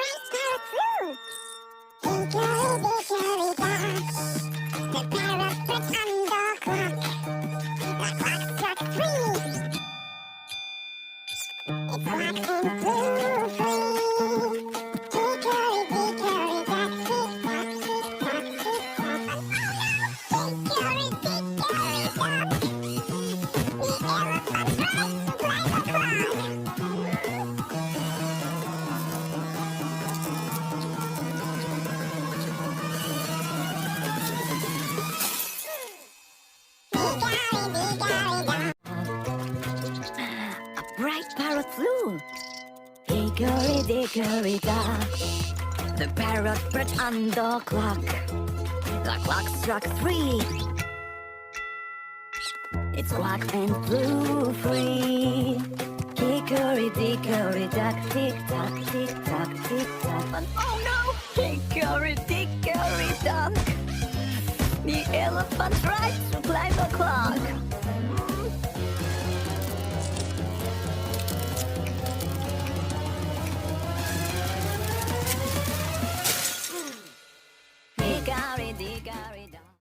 bright parrot flew. Hickory, dickory, dock. The parrot put on the clock. The clock struck 3. It clocked and flew free. Hickory, dickory, dock. Tick tock, tick tock, tick tock. Hickory, dickory, dock. The elephant tried to play the clock. A bright parrot flew. Hickory dickory dock. The parrot perched on the clock. The clock struck 3. It squawked and flew free. Hickory dickory dock. Tick tock, tick tock, tick tock. And oh no! Hickory dickory dock. The elephant